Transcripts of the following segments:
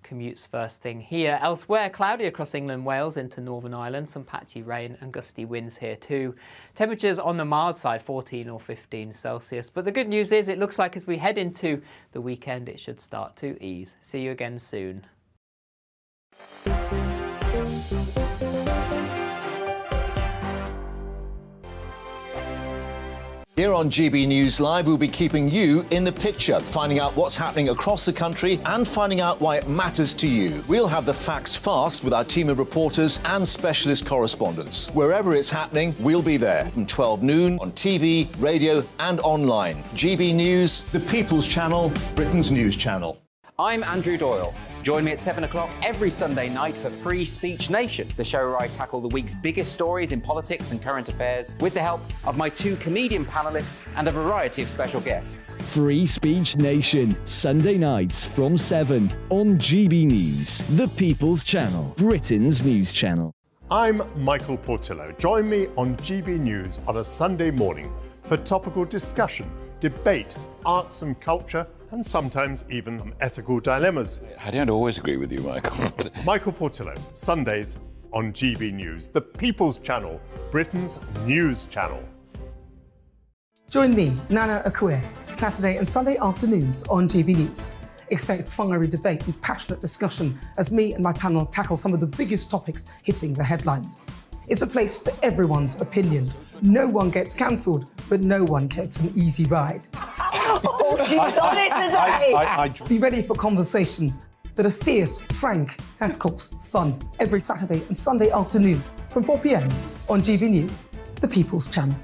commutes first thing here. Elsewhere, cloudy across England, Wales into Northern Ireland. Some patchy rain and gusty winds here too. Temperatures on the mild side, 14 or 15 Celsius. But the good news is it looks like as we head into the weekend, it should start to ease. See you again soon. Here on GB News Live, we'll be keeping you in the picture, finding out what's happening across the country and finding out why it matters to you. We'll have the facts fast with our team of reporters and specialist correspondents. Wherever it's happening, we'll be there from 12 noon on TV, radio and online. GB News, the People's Channel, Britain's news channel. I'm Andrew Doyle. Join me at 7 o'clock every Sunday night for Free Speech Nation, the show where I tackle the week's biggest stories in politics and current affairs with the help of my two comedian panellists and a variety of special guests. Free Speech Nation, Sunday nights from 7 on GB News, the People's Channel, Britain's news channel. I'm Michael Portillo. Join me on GB News on a Sunday morning for topical discussion, debate, arts and culture, and sometimes even ethical dilemmas. I don't always agree with you, Michael. Michael Portillo, Sundays on GB News, the People's Channel, Britain's news channel. Join me, Nana Akue, Saturday and Sunday afternoons on GB News. Expect fiery debate and passionate discussion as me and my panel tackle some of the biggest topics hitting the headlines. It's a place for everyone's opinion. No one gets cancelled, but no one gets an easy ride. Oh, she's on it today! Be ready for conversations that are fierce, frank, and of course, fun. Every Saturday and Sunday afternoon from 4 p.m. on GB News, the People's Channel.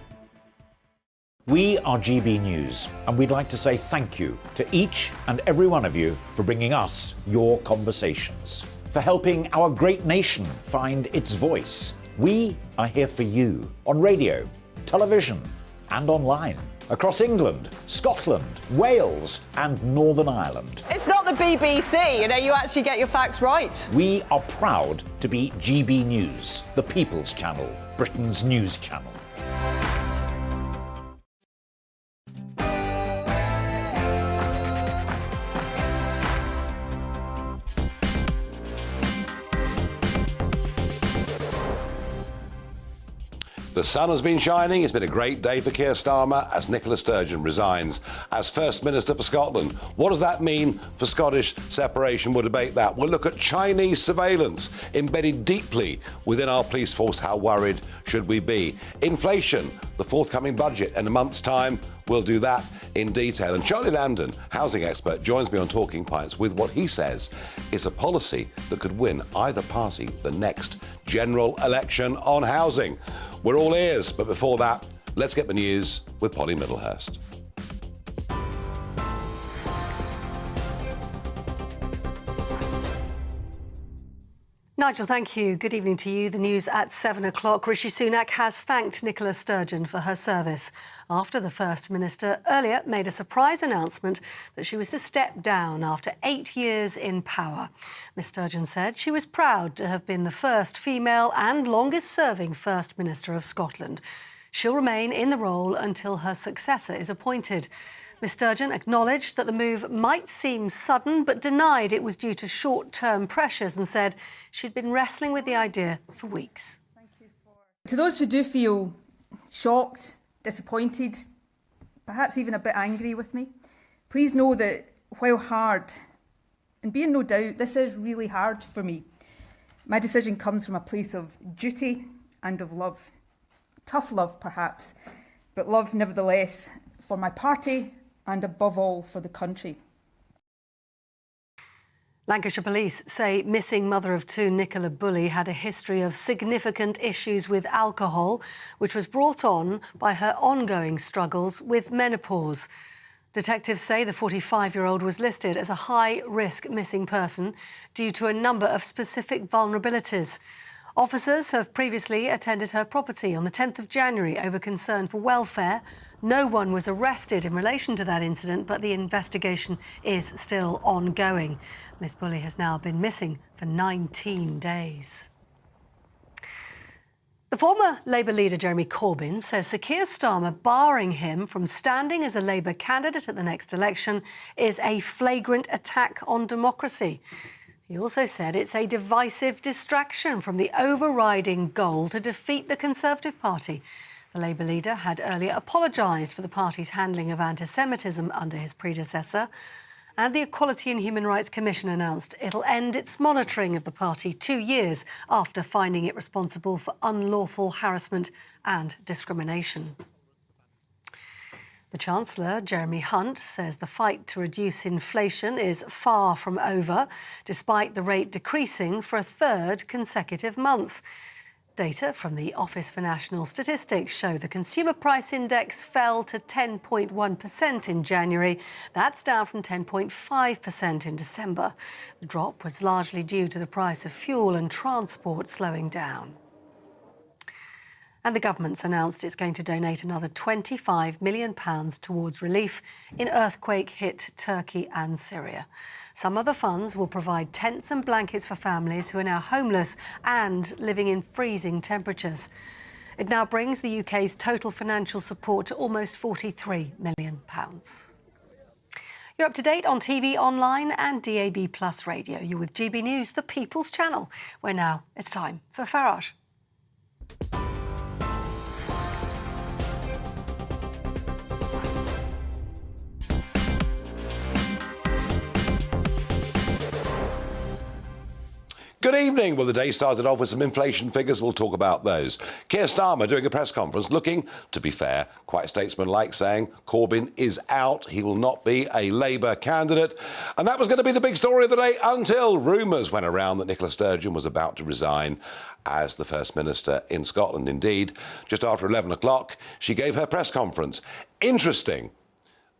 We are GB News, and we'd like to say thank you to each and every one of you for bringing us your conversations, for helping our great nation find its voice. We are here for you on radio, television, and online. Across England, Scotland, Wales and Northern Ireland. It's not the BBC, you actually get your facts right. We are proud to be GB News, the People's Channel, Britain's news channel. The sun has been shining. It's been a great day for Keir Starmer as Nicola Sturgeon resigns as First Minister for Scotland. What does that mean for Scottish separation? We'll debate that. We'll look at Chinese surveillance embedded deeply within our police force. How worried should we be? Inflation, the forthcoming budget in a month's time. We'll do that in detail. And Charlie Lambden, housing expert, joins me on Talking Pints with what he says is a policy that could win either party the next general election on housing. We're all ears, but before that, let's get the news with Polly Middlehurst. Nigel, thank you. Good evening to you. The news at 7 o'clock. Rishi Sunak has thanked Nicola Sturgeon for her service after the First Minister earlier made a surprise announcement that she was to step down after 8 years in power. Ms Sturgeon said she was proud to have been the first female and longest-serving First Minister of Scotland. She'll remain in the role until her successor is appointed. Ms Sturgeon acknowledged that the move might seem sudden, but denied it was due to short-term pressures and said she'd been wrestling with the idea for weeks. To those who do feel shocked, disappointed, perhaps even a bit angry with me, please know that while hard, and be in no doubt, this is really hard for me, my decision comes from a place of duty and of love. Tough love, perhaps, but love nevertheless for my party and above all for the country. Lancashire police say missing mother of two Nicola Bulley had a history of significant issues with alcohol, which was brought on by her ongoing struggles with menopause. Detectives say the 45-year-old was listed as a high-risk missing person due to a number of specific vulnerabilities. Officers have previously attended her property on the 10th of January over concern for welfare. No one was arrested in relation to that incident, but the investigation is still ongoing. Miss Bulley has now been missing for 19 days. The former Labour leader Jeremy Corbyn says Sir Keir Starmer barring him from standing as a Labour candidate at the next election is a flagrant attack on democracy. He also said it's a divisive distraction from the overriding goal to defeat the Conservative Party. The Labour leader had earlier apologised for the party's handling of anti-Semitism under his predecessor. And the Equality and Human Rights Commission announced it'll end its monitoring of the party 2 years after finding it responsible for unlawful harassment and discrimination. The Chancellor, Jeremy Hunt, says the fight to reduce inflation is far from over, despite the rate decreasing for a third consecutive month. Data from the Office for National Statistics show the Consumer Price Index fell to 10.1% in January. That's down from 10.5% in December. The drop was largely due to the price of fuel and transport slowing down. And the government's announced it's going to donate another £25 million towards relief in earthquake-hit Turkey and Syria. Some of the funds will provide tents and blankets for families who are now homeless and living in freezing temperatures. It now brings the UK's total financial support to almost £43 million. You're up to date on TV, online and DAB+ radio. You're with GB News, the People's Channel, where now it's time for Farage. Good evening. Well, the day started off with some inflation figures. We'll talk about those. Keir Starmer doing a press conference looking, to be fair, quite statesmanlike, saying Corbyn is out. He will not be a Labour candidate. And that was going to be the big story of the day until rumours went around that Nicola Sturgeon was about to resign as the First Minister in Scotland. Indeed, just after 11 o'clock, she gave her press conference. Interesting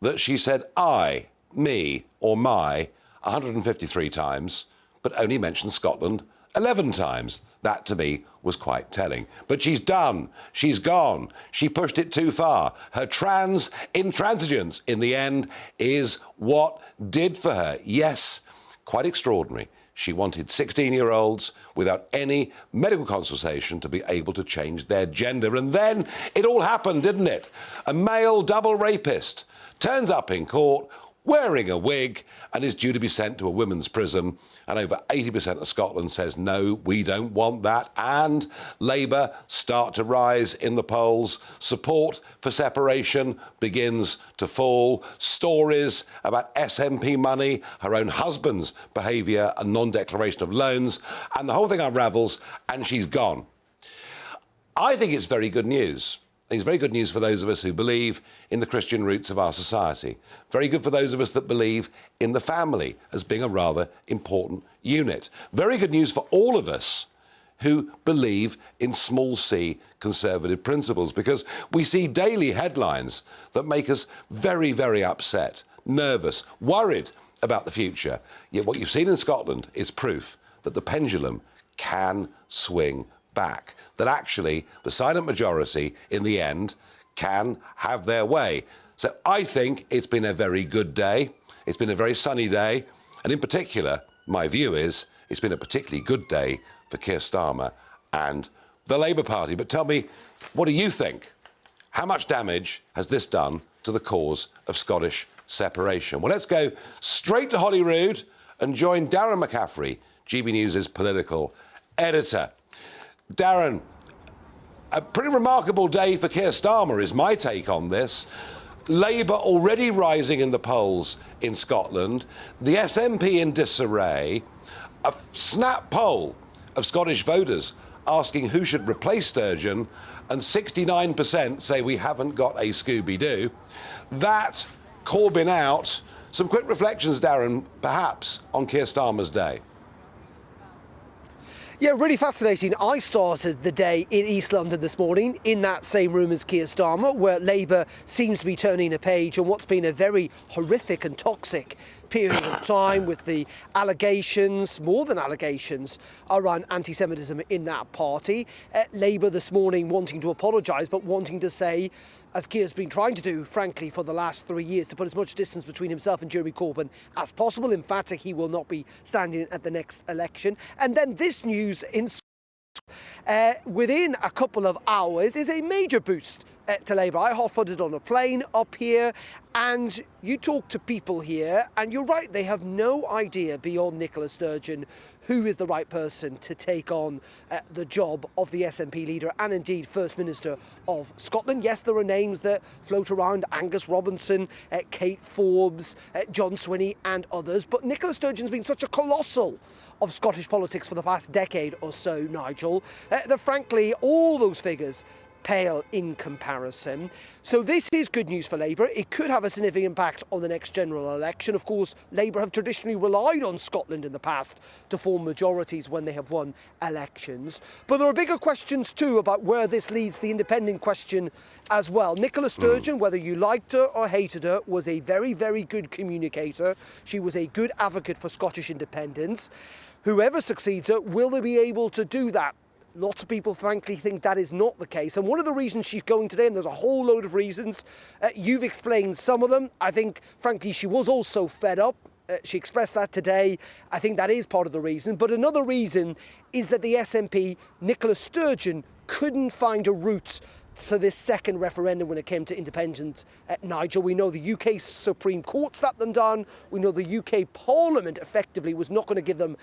that she said I, me or my 153 times, but only mentioned Scotland 11 times. That, to me, was quite telling. But she's done. She's gone. She pushed it too far. Her trans intransigence, in the end, is what did for her. Yes, quite extraordinary. She wanted 16-year-olds without any medical consultation to be able to change their gender. And then it all happened, didn't it? A male double rapist turns up in court wearing a wig and is due to be sent to a women's prison. And over 80% of Scotland says, no, we don't want that. And Labour start to rise in the polls. Support for separation begins to fall. Stories about SNP money, her own husband's behaviour and non-declaration of loans. And the whole thing unravels and she's gone. I think it's very good news. It's very good news for those of us who believe in the Christian roots of our society. Very good for those of us that believe in the family as being a rather important unit. Very good news for all of us who believe in small c conservative principles, because we see daily headlines that make us very, very upset, nervous, worried about the future. Yet what you've seen in Scotland is proof that the pendulum can swing back, that actually the silent majority in the end can have their way. So I think it's been a very good day. It's been a very sunny day. And in particular, my view is it's been a particularly good day for Keir Starmer and the Labour Party. But tell me, what do you think? How much damage has this done to the cause of Scottish separation? Well, let's go straight to Holyrood and join Darren McCaffrey, GB News' political editor. Darren, a pretty remarkable day for Keir Starmer is my take on this. Labour already rising in the polls in Scotland, the SNP in disarray, a snap poll of Scottish voters asking who should replace Sturgeon, and 69% say we haven't got a Scooby-Doo. That, Corbyn out. Some quick reflections, Darren, perhaps, on Keir Starmer's day. Yeah, really fascinating. I started the day in East London this morning in that same room as Keir Starmer, where Labour seems to be turning a page on what's been a very horrific and toxic period of time, with the allegations, more than allegations, around anti-Semitism in that party. Labour this morning wanting to apologise, but wanting to say, as Keir's been trying to do, frankly, for the last 3 years, to put as much distance between himself and Jeremy Corbyn as possible. In fact, he will not be standing at the next election. And then this news in within a couple of hours is a major boost to Labour. I hot-footed on a plane up here, and you talk to people here, and you're right, they have no idea beyond Nicola Sturgeon who is the right person to take on the job of the SNP leader and indeed First Minister of Scotland. Yes, there are names that float around, Angus Robinson, Kate Forbes, John Swinney and others, but Nicola Sturgeon's been such a colossal of Scottish politics for the past decade or so, Nigel, that frankly all those figures pale in comparison. So this is good news for Labour. It could have a significant impact on the next general election. Of course, Labour have traditionally relied on Scotland in the past to form majorities when they have won elections. But there are bigger questions too about where this leads the independent question as well. Nicola Sturgeon, whether you liked her or hated her, was a very, very good communicator. She was a good advocate for Scottish independence. Whoever succeeds her, will they be able to do that? Lots of people, frankly, think that is not the case. And one of the reasons she's going today, and there's a whole load of reasons, you've explained some of them. I think, frankly, she was also fed up. She expressed that today. I think that is part of the reason. But another reason is that the SNP, Nicola Sturgeon, couldn't find a route to this second referendum when it came to independence, Nigel. We know the UK Supreme Court slapped them down. We know the UK Parliament effectively was not going to give them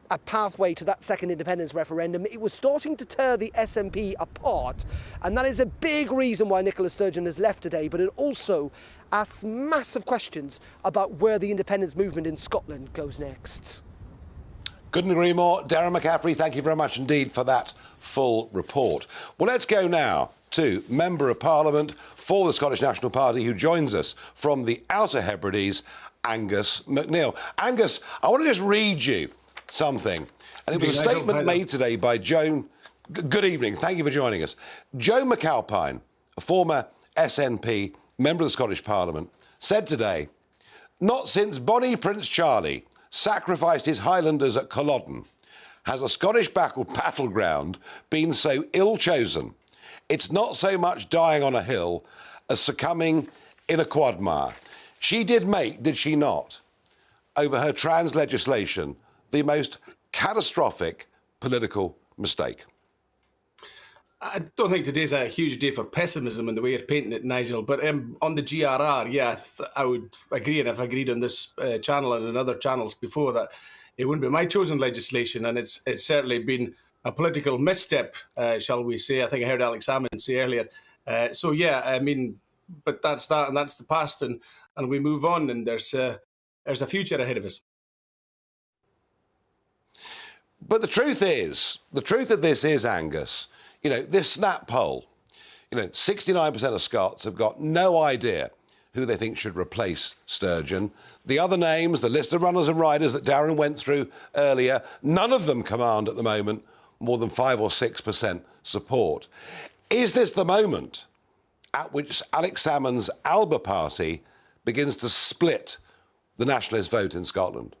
a pathway to that second independence referendum. It was starting to tear the SNP apart, and that is a big reason why Nicola Sturgeon has left today, but it also asks massive questions about where the independence movement in Scotland goes next. Couldn't agree more. Darren McCaffrey, thank you very much indeed for that full report. Well, let's go now to Member of Parliament for the Scottish National Party who joins us from the Outer Hebrides, Angus MacNeill. Angus, I want to just read you something. And it was a statement made today by Joan. Good evening. Thank you for joining us. Joan McAlpine, a former SNP member of the Scottish Parliament, said today, "Not since Bonnie Prince Charlie sacrificed his Highlanders at Culloden has a Scottish battleground been so ill-chosen. It's not so much dying on a hill as succumbing in a quagmire." She did make, did she not, over her trans legislation, the most catastrophic political mistake? I don't think today's a huge day for pessimism in the way you're painting it, Nigel. But on the GRR, yeah, I would agree, and I've agreed on this channel and on other channels before, that it wouldn't be my chosen legislation, and it's certainly been a political misstep, shall we say. I think I heard Alex Salmond say earlier. So yeah, I mean, but that's that, and that's the past, and we move on, and there's a future ahead of us. But the truth of this is, Angus, you know, this snap poll, you know, 69% of Scots have got no idea who they think should replace Sturgeon. The other names, the list of runners and riders that Darren went through earlier, none of them command at the moment more than 5 or 6% support. Is this the moment at which Alex Salmond's Alba party begins to split the nationalist vote in Scotland?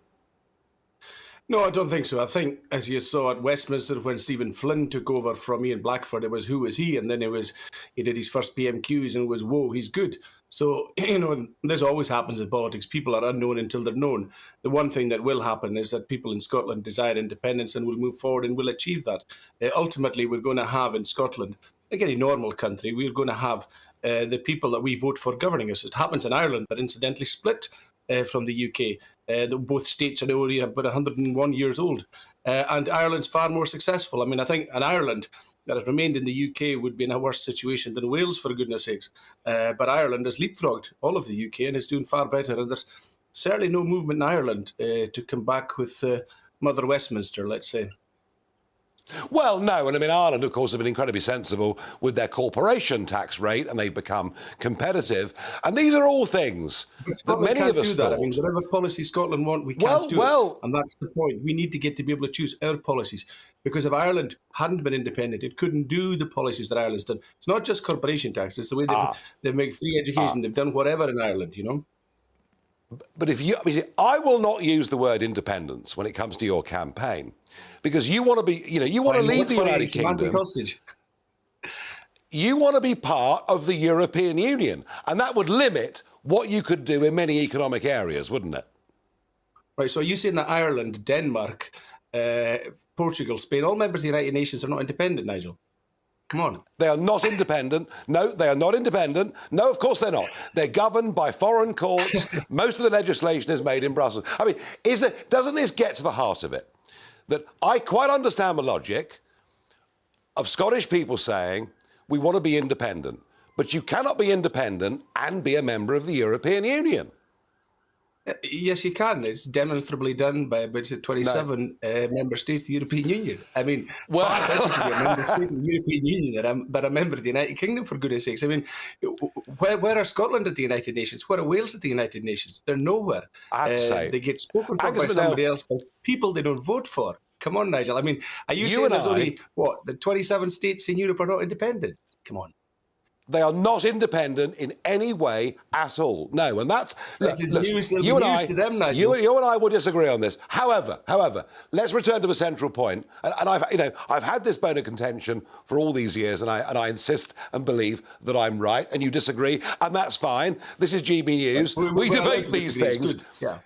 No, I don't think so. I think, as you saw at Westminster when Stephen Flynn took over from Ian Blackford, it was who was he? And then he did his first PMQs and it was, whoa, he's good. So, you know, this always happens in politics. People are unknown until they're known. The one thing that will happen is that people in Scotland desire independence and will move forward and will achieve that. Ultimately, we're going to have in Scotland, like any normal country, we're going to have the people that we vote for governing us. It happens in Ireland, that incidentally split from the UK. Both states are only about 101 years old. And Ireland's far more successful. I mean, I think an Ireland that had remained in the UK would be in a worse situation than Wales, for goodness sakes. But Ireland has leapfrogged all of the UK and is doing far better. And there's certainly no movement in Ireland to come back with Mother Westminster, let's say. Well, no, and I mean, Ireland, of course, have been incredibly sensible with their corporation tax rate, and they've become competitive. And these are all things that many of us thought. I mean, whatever policy Scotland want, we can't do it. And that's the point. We need to get to be able to choose our policies. Because if Ireland hadn't been independent, it couldn't do the policies that Ireland's done. It's not just corporation tax. It's the way they've made free education. They've done whatever in Ireland, you know. But I will not use the word independence when it comes to your campaign, because you want to be, you know, you want to leave the United Kingdom. You want to be part of the European Union, and that would limit what you could do in many economic areas, wouldn't it? Right. So are you saying that Ireland, Denmark, Portugal, Spain, all members of the United Nations are not independent, Nigel? Come on. They are not independent. No, they are not independent. No, of course they're not. They're governed by foreign courts. Most of the legislation is made in Brussels. I mean, doesn't this get to the heart of it? That I quite understand the logic of Scottish people saying, we want to be independent. But you cannot be independent and be a member of the European Union. Yes, you can. It's demonstrably done by about 27 member states of the European Union. I mean, far better to be a member state of the European Union than a member of the United Kingdom, for goodness sakes. I mean, where are Scotland at the United Nations? Where are Wales at the United Nations? They're nowhere. They get spoken for by somebody else, but people they don't vote for. Come on, Nigel. I mean, are you saying there's only, the 27 states in Europe are not independent? Come on. They are not independent in any way at all. No, and that's you and I will disagree on this. However, let's return to the central point. And I've had this bone of contention for all these years, and I insist and believe that I'm right, and you disagree, and that's fine. This is GB News. We debate these things. Yeah.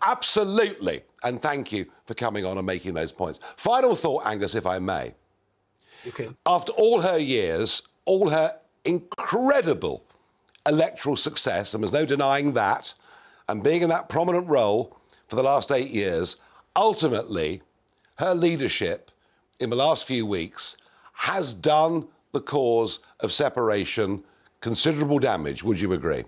Absolutely. And thank you for coming on and making those points. Final thought, Angus, if I may. Okay. After all her years, all her incredible electoral success, and there's no denying that, and being in that prominent role for the last 8 years, ultimately, her leadership in the last few weeks has done the cause of separation considerable damage. Would you agree?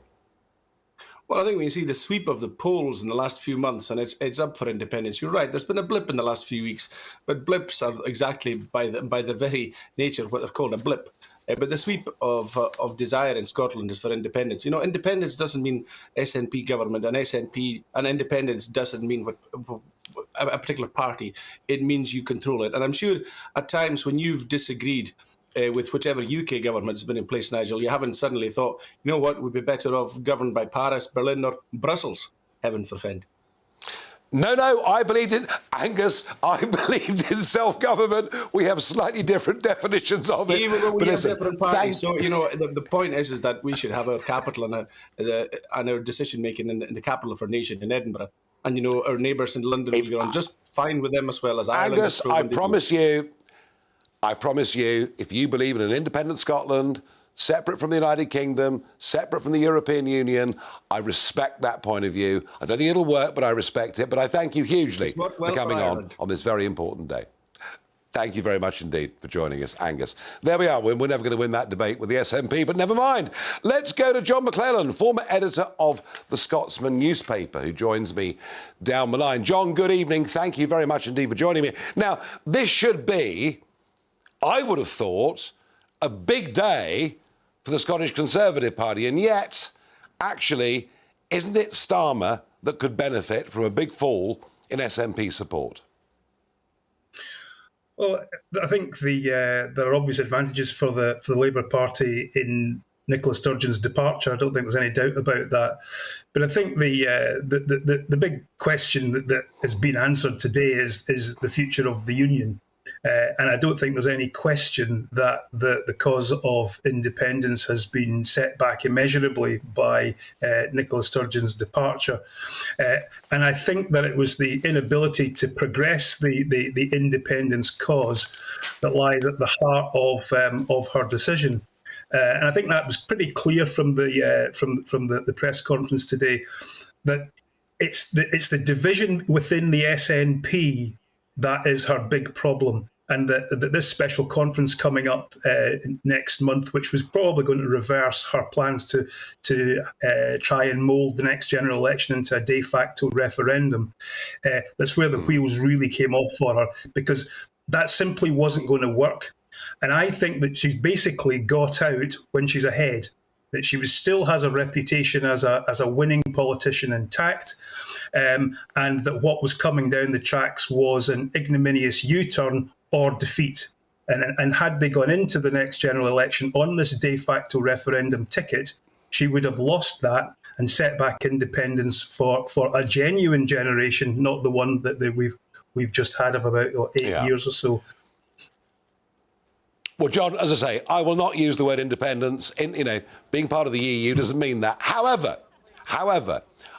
Well, I think when you see the sweep of the polls in the last few months, and it's up for independence, you're right. There's been a blip in the last few weeks, but blips are exactly by the very nature of what they're called, a blip. But the sweep of desire in Scotland is for independence. You know, independence doesn't mean SNP government, and independence doesn't mean a particular party. It means you control it. And I'm sure at times when you've disagreed with whichever UK government has been in place, Nigel, you haven't suddenly thought, you know what, we'd be better off governed by Paris, Berlin or Brussels, heaven forfend. No, I believed in, Angus, I believed in self-government. We have slightly different definitions of it. Even though we have different parties. So, you know, the point is that we should have our capital and our decision-making in the capital of our nation in Edinburgh. And, you know, our neighbours in London will get on just fine with them as well as Ireland. Angus, I promise you, if you believe in an independent Scotland, separate from the United Kingdom, separate from the European Union, I respect that point of view. I don't think it'll work, but I respect it. But I thank you hugely for coming on this very important day. Thank you very much indeed for joining us, Angus. There we are. We're never going to win that debate with the SNP, but never mind. Let's go to John McClellan, former editor of the Scotsman newspaper, who joins me down the line. John, good evening. Thank you very much indeed for joining me. Now, this should be, I would have thought, a big day for the Scottish Conservative Party, and yet, actually, isn't it Starmer that could benefit from a big fall in SNP support? Well, I think there are obvious advantages for the Labour Party in Nicola Sturgeon's departure. I don't think there's any doubt about that. But I think the big question that has been answered today is the future of the union. And I don't think there's any question that the cause of independence has been set back immeasurably by Nicola Sturgeon's departure. And I think that it was the inability to progress the independence cause that lies at the heart of her decision. And I think that was pretty clear from the press conference today, that it's the division within the SNP that is her big problem. And that this special conference coming up next month, which was probably going to reverse her plans to try and mould the next general election into a de facto referendum, that's where the wheels really came off for her, because that simply wasn't going to work. And I think that she's basically got out when she's ahead, that she still has a reputation as a winning politician intact, and that what was coming down the tracks was an ignominious U-turn or defeat. And had they gone into the next general election on this de facto referendum ticket, she would have lost that and set back independence for a genuine generation, not the one that we've just had of about 8 years or so. Well, John, as I say, I will not use the word independence. Being part of the EU doesn't mean that. However,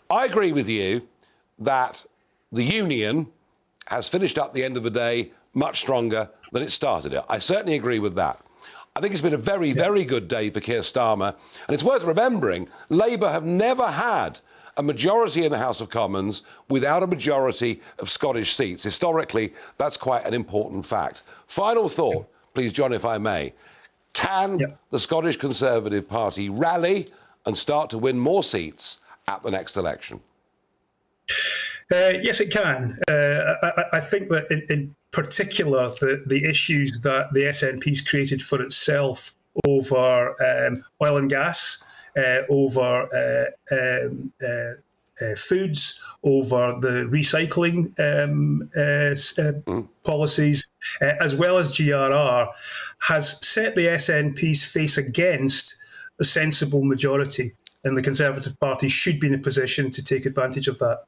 I agree with you that the union has finished up the end of the day much stronger than it started it. I certainly agree with that. I think it's been a very, very good day for Keir Starmer. And it's worth remembering, Labour have never had a majority in the House of Commons without a majority of Scottish seats. Historically, that's quite an important fact. Final thought, please, John, if I may. Can the Scottish Conservative Party rally and start to win more seats at the next election? Yes, it can. I think that in particular, the issues that the SNP's created for itself over oil and gas, over foods, over the recycling policies, as well as GRR, has set the SNP's face against a sensible majority. And the Conservative Party should be in a position to take advantage of that.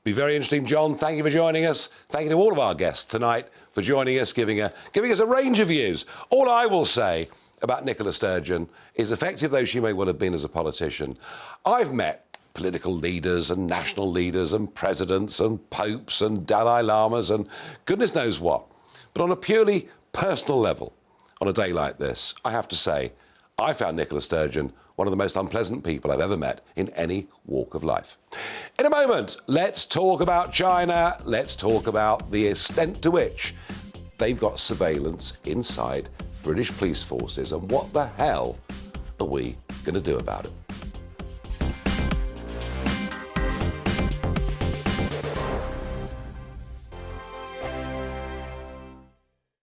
Be very interesting, John. Thank you for joining us. Thank you to all of our guests tonight for joining us, giving us a range of views. All I will say about Nicola Sturgeon is, effective though she may well have been as a politician, I've met political leaders and national leaders and presidents and popes and Dalai Lamas and goodness knows what. But on a purely personal level, on a day like this, I have to say, I found Nicola Sturgeon one of the most unpleasant people I've ever met in any walk of life. In a moment, let's talk about China. Let's talk about the extent to which they've got surveillance inside British police forces, and what the hell are we going to do about it?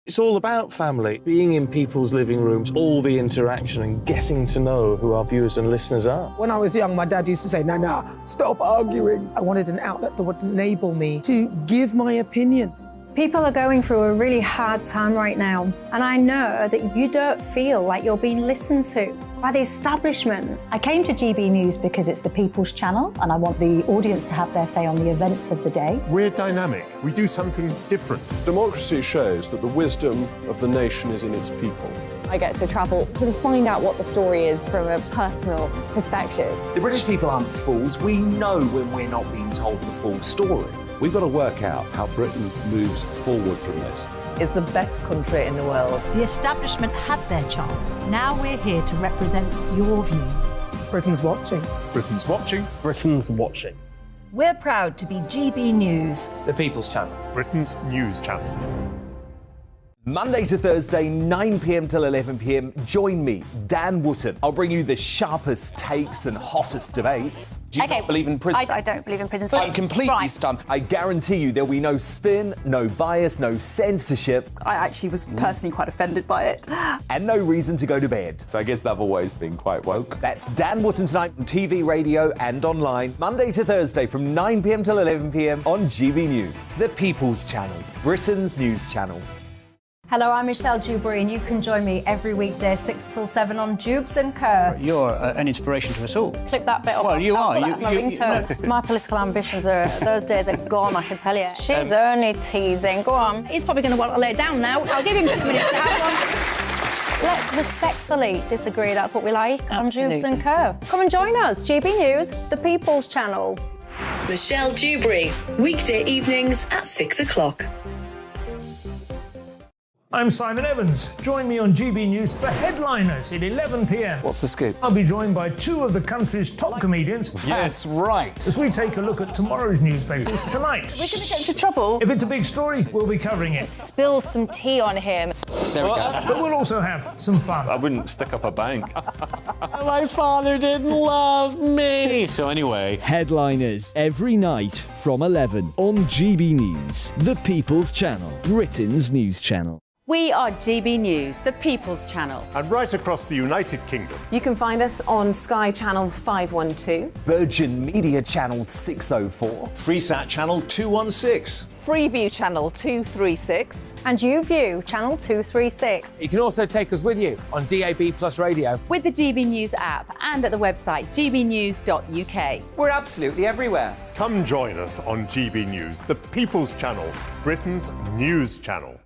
It's all about family, being in people's living rooms, all the interaction and getting to know who our viewers and listeners are. When I was young, my dad used to say, Nana, stop arguing. I wanted an outlet that would enable me to give my opinion. People are going through a really hard time right now, and I know that you don't feel like you're being listened to by the establishment. I came to GB News because it's the People's Channel, and I want the audience to have their say on the events of the day. We're dynamic. We do something different. Democracy shows that the wisdom of the nation is in its people. I get to travel to find out what the story is from a personal perspective. The British people aren't fools. We know when we're not being told the full story. We've got to work out how Britain moves forward from this. It's the best country in the world. The establishment had their chance. Now we're here to represent your views. Britain's watching. Britain's watching. Britain's watching. We're proud to be GB News. The People's Channel. Britain's news channel. Monday to Thursday, 9 p.m. till 11 p.m. Join me, Dan Wootton. I'll bring you the sharpest takes and hottest debates. Do you not believe in prison? I don't believe in prisons. I'm completely stunned. I guarantee you there'll be no spin, no bias, no censorship. I actually was personally quite offended by it. And no reason to go to bed. So I guess they've always been quite woke. That's Dan Wootton tonight on TV, radio and online. Monday to Thursday from 9 p.m. till 11 p.m. on GB News. The People's Channel. Britain's news channel. Hello, I'm Michelle Dewberry, and you can join me every weekday 6 till 7 on Jubes and Kerr. You're an inspiration to us all. Clip that bit up. Well, you are. That's my ringtone. My political ambitions are, those days are gone, I can tell you. She's only teasing. Go on. He's probably going to want to lay down now. I'll give him 2 minutes to have one. Let's respectfully disagree. That's what we like on Jubes and Kerr. Come and join us. GB News, the People's Channel. Michelle Dewberry, weekday evenings at 6 o'clock. I'm Simon Evans. Join me on GB News for Headliners at 11 p.m. What's the scoop? I'll be joined by 2 of the country's top comedians. That's right. As we take a look at tomorrow's newspapers tonight. We're going to get into trouble. If it's a big story, we'll be covering it. Spill some tea on him. There we go. But we'll also have some fun. I wouldn't stick up a bank. My father didn't love me. So anyway. Headliners every night from 11 on GB News, the People's Channel, Britain's news channel. We are GB News, the People's Channel. And right across the United Kingdom. You can find us on Sky Channel 512. Virgin Media Channel 604. Freesat Channel 216. Freeview Channel 236. And YouView Channel 236. You can also take us with you on DAB Plus Radio. With the GB News app and at the website gbnews.uk. We're absolutely everywhere. Come join us on GB News, the People's Channel, Britain's news channel.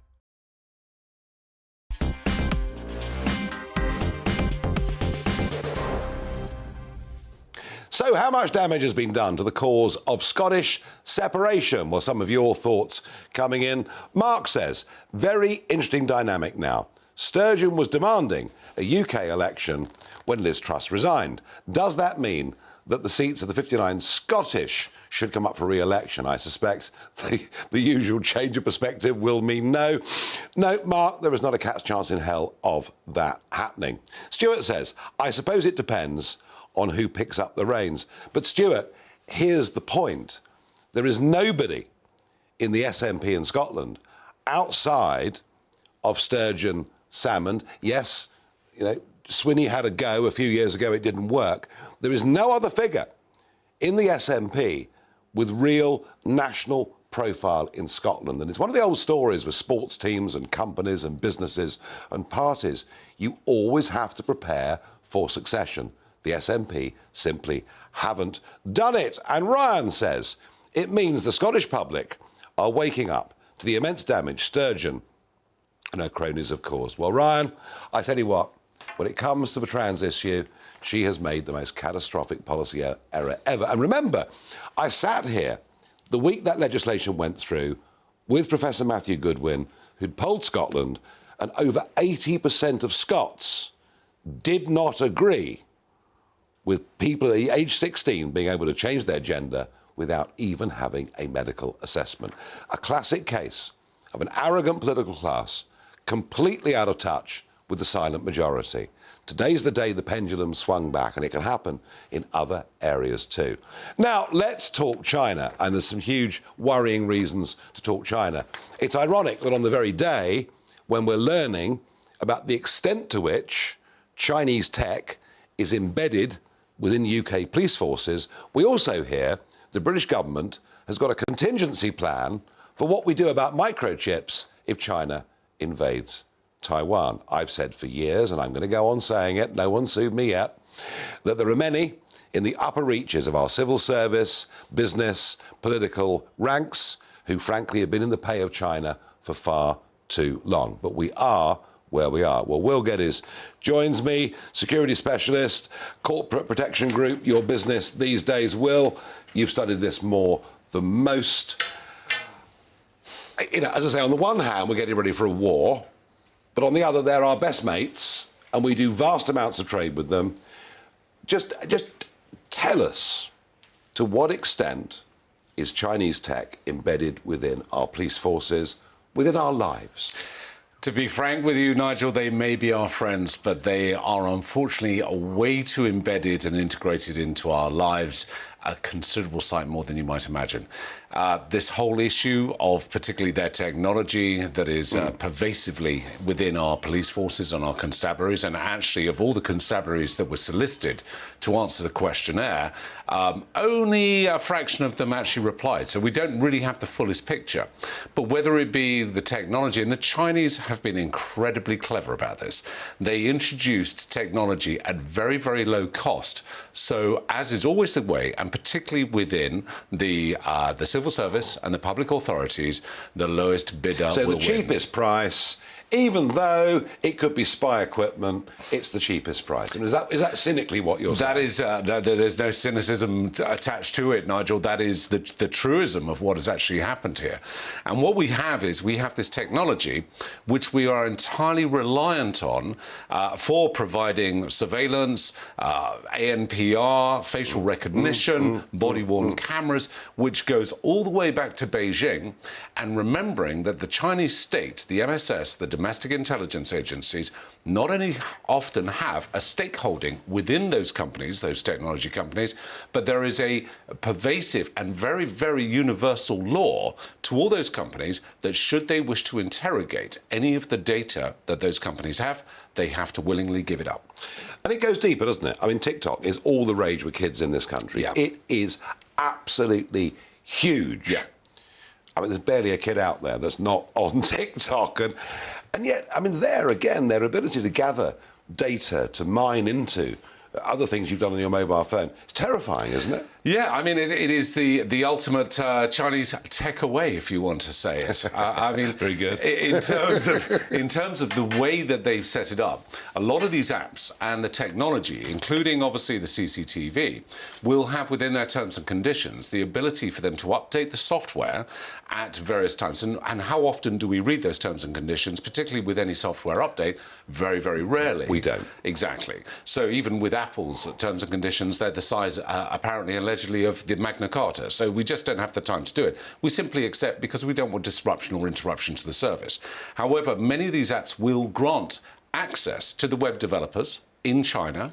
So how much damage has been done to the cause of Scottish separation? Well, some of your thoughts coming in. Mark says, very interesting dynamic now. Sturgeon was demanding a UK election when Liz Truss resigned. Does that mean that the seats of the 59 Scottish should come up for re-election? I suspect the usual change of perspective will mean no. No, Mark, there is not a cat's chance in hell of that happening. Stuart says, I suppose it depends on who picks up the reins. But Stuart, here's the point. There is nobody in the SNP in Scotland outside of Sturgeon, Salmond. Yes, you know, Swinney had a go a few years ago, it didn't work. There is no other figure in the SNP with real national profile in Scotland. And it's one of the old stories with sports teams and companies and businesses and parties. You always have to prepare for succession. The SNP simply haven't done it. And Ryan says it means the Scottish public are waking up to the immense damage Sturgeon and her cronies have caused. Well, Ryan, I tell you what, when it comes to the trans issue, she has made the most catastrophic policy error ever. And remember, I sat here the week that legislation went through with Professor Matthew Goodwin, who'd polled Scotland, and over 80% of Scots did not agree with people at age 16 being able to change their gender without even having a medical assessment. A classic case of an arrogant political class completely out of touch with the silent majority. Today's the day the pendulum swung back, and it can happen in other areas too. Now, let's talk China, and there's some huge worrying reasons to talk China. It's ironic that on the very day when we're learning about the extent to which Chinese tech is embedded within UK police forces, we also hear the British government has got a contingency plan for what we do about microchips if China invades Taiwan. I've said for years, and I'm going to go on saying it, no one sued me yet, that there are many in the upper reaches of our civil service, business, political ranks who frankly have been in the pay of China for far too long. But we are where we are. Well, Will Geddes joins me, security specialist, corporate protection group, your business these days. Will, you've studied this more than most. You know, as I say, on the one hand, we're getting ready for a war, but on the other, they're our best mates, and we do vast amounts of trade with them. Just tell us, to what extent is Chinese tech embedded within our police forces, within our lives? To be frank with you, Nigel, they may be our friends, but they are unfortunately way too embedded and integrated into our lives, a considerable sight more than you might imagine. This whole issue of particularly their technology that is pervasively within our police forces and our constabularies, and actually of all the constabularies that were solicited to answer the questionnaire, only a fraction of them actually replied. So we don't really have the fullest picture. But whether it be the technology, and the Chinese have been incredibly clever about this, they introduced technology at very, very low cost. So as is always the way, and particularly within the civil service and the public authorities, the lowest bidder will win. So the cheapest price, even though it could be spy equipment, it's the cheapest price. And is that cynically what you're saying? That is, no, there's no cynicism attached to it, Nigel. That is the truism of what has actually happened here. And what we have is we have this technology which we are entirely reliant on for providing surveillance, ANPR, facial recognition, body-worn cameras, which goes all the way back to Beijing. And remembering that the Chinese state, the MSS, the domestic intelligence agencies, not only often have a stakeholding within those companies, those technology companies, but there is a pervasive and very, very universal law to all those companies that should they wish to interrogate any of the data that those companies have, they have to willingly give it up. And it goes deeper, doesn't it? I mean, TikTok is all the rage with kids in this country. Yeah. It is absolutely huge. Yeah. I mean, there's barely a kid out there that's not on TikTok. And yet, I mean, there again, their ability to gather data, to mine into other things you've done on your mobile phone, it's terrifying, isn't it? Yeah, I mean, it is the ultimate Chinese tech away, if you want to say it. I mean, very good. In terms of the way that they've set it up, a lot of these apps and the technology, including obviously the CCTV, will have within their terms and conditions the ability for them to update the software at various times. And how often do we read those terms and conditions, particularly with any software update? Very, very rarely. We don't. Exactly. So even with Apple's terms and conditions, they're the size, apparently, allegedly, of the Magna Carta. So we just don't have the time to do it. We simply accept because we don't want disruption or interruption to the service. However, many of these apps will grant access to the web developers in China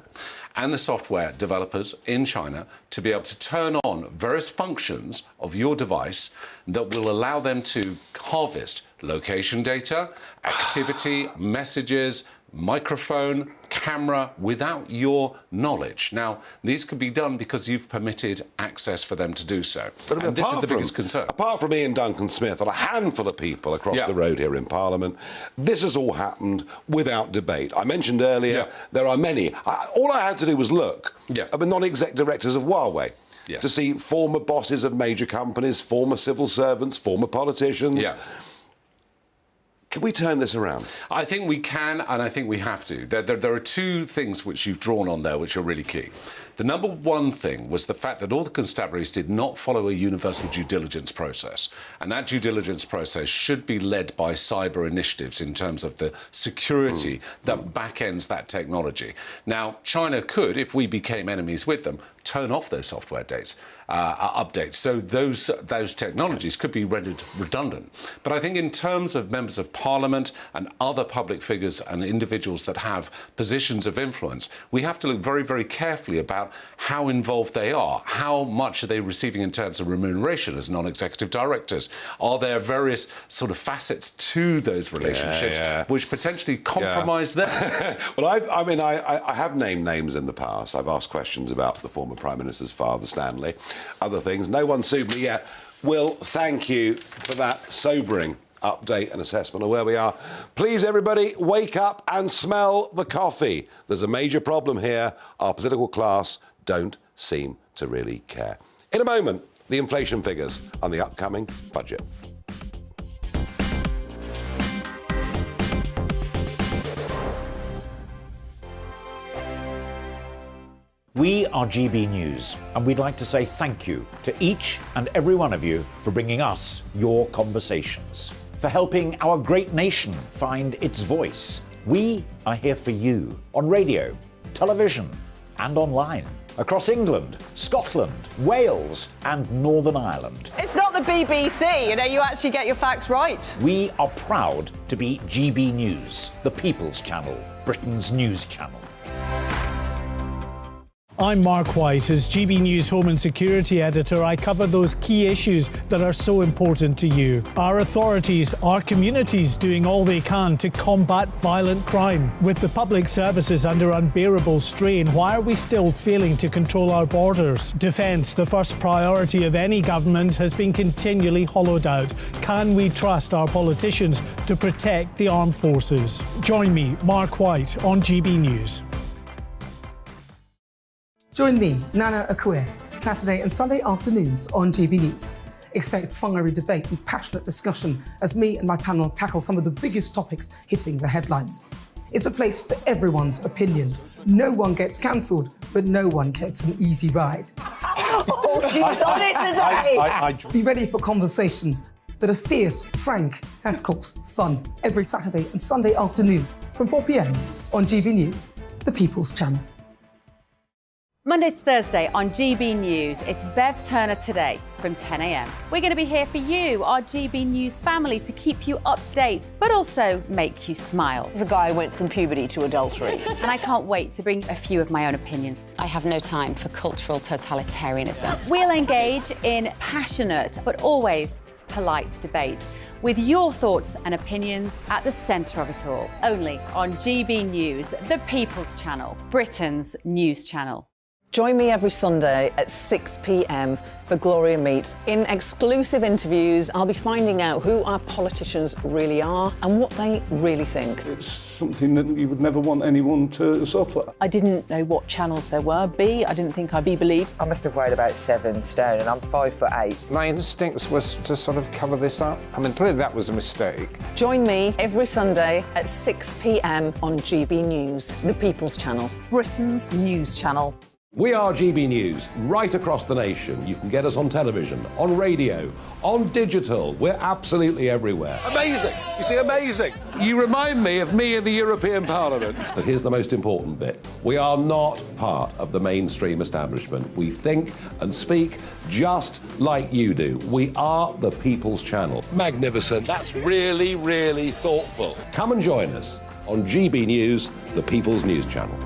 and the software developers in China to be able to turn on various functions of your device that will allow them to harvest location data, activity, messages, microphone, camera, without your knowledge. Now, these could be done because you've permitted access for them to do so. But and this is the biggest concern. Apart from Ian Duncan Smith and a handful of people across the road here in Parliament, this has all happened without debate. I mentioned earlier there are many. All I had to do was look at the non-exec directors of Huawei. To see former bosses of major companies, former civil servants, former politicians. Can we turn this around? I think we can, and I think we have to. There are two things which you've drawn on there which are really key. The number one thing was the fact that all the constabularies did not follow a universal due diligence process. And that due diligence process should be led by cyber initiatives in terms of the security that back-ends that technology. Now, China could, if we became enemies with them, turn off those software updates. So those technologies could be rendered redundant. But I think in terms of members of Parliament and other public figures and individuals that have positions of influence, we have to look very, very carefully about how involved they are. How much are they receiving in terms of remuneration as non-executive directors? Are there various sort of facets to those relationships which potentially compromise them? Well, I have named names in the past. I've asked questions about the former Prime Minister's father, Stanley, other things. No one sued me yet. Will, thank you for that sobering update and assessment of where we are. Please, everybody, wake up and smell the coffee. There's a major problem here. Our political class don't seem to really care. In a moment, the inflation figures and the upcoming budget. We are GB News, and we'd like to say thank you to each and every one of you for bringing us your conversations, for helping our great nation find its voice. We are here for you on radio, television, and online, across England, Scotland, Wales, and Northern Ireland. It's not the BBC, you actually get your facts right. We are proud to be GB News, the People's Channel, Britain's news channel. I'm Mark White. As GB News Home and Security Editor, I cover those key issues that are so important to you. Our authorities, our communities doing all they can to combat violent crime. With the public services under unbearable strain, why are we still failing to control our borders? Defence, the first priority of any government, has been continually hollowed out. Can we trust our politicians to protect the armed forces? Join me, Mark White, on GB News. Join me, Nana Akue, Saturday and Sunday afternoons on GB News. Expect fiery debate and passionate discussion as me and my panel tackle some of the biggest topics hitting the headlines. It's a place for everyone's opinion. No one gets cancelled, but no one gets an easy ride. Oh, she's on it today! Be ready for conversations that are fierce, frank, and of course, fun. Every Saturday and Sunday afternoon from 4 p.m. on GB News, the People's Channel. Monday to Thursday on GB News, it's Bev Turner Today from 10 a.m. We're going to be here for you, our GB News family, to keep you up to date, but also make you smile. There's a guy who went from puberty to adultery. And I can't wait to bring a few of my own opinions. I have no time for cultural totalitarianism. We'll engage in passionate, but always polite debate, with your thoughts and opinions at the centre of it all. Only on GB News, the People's Channel, Britain's news channel. Join me every Sunday at 6 p.m. for Gloria Meets. In exclusive interviews, I'll be finding out who our politicians really are and what they really think. It's something that you would never want anyone to suffer. I didn't know what channels there were. I didn't think I'd be believed. I must have weighed about 7 stone and I'm 5'8". My instincts was to sort of cover this up. I mean, clearly that was a mistake. Join me every Sunday at 6 p.m. on GB News, the People's Channel, Britain's news channel. We are GB News, right across the nation. You can get us on television, on radio, on digital. We're absolutely everywhere. Amazing! You see, amazing! You remind me of me in the European Parliament. But here's the most important bit. We are not part of the mainstream establishment. We think and speak just like you do. We are the People's Channel. Magnificent. That's really, really thoughtful. Come and join us on GB News, the People's News Channel.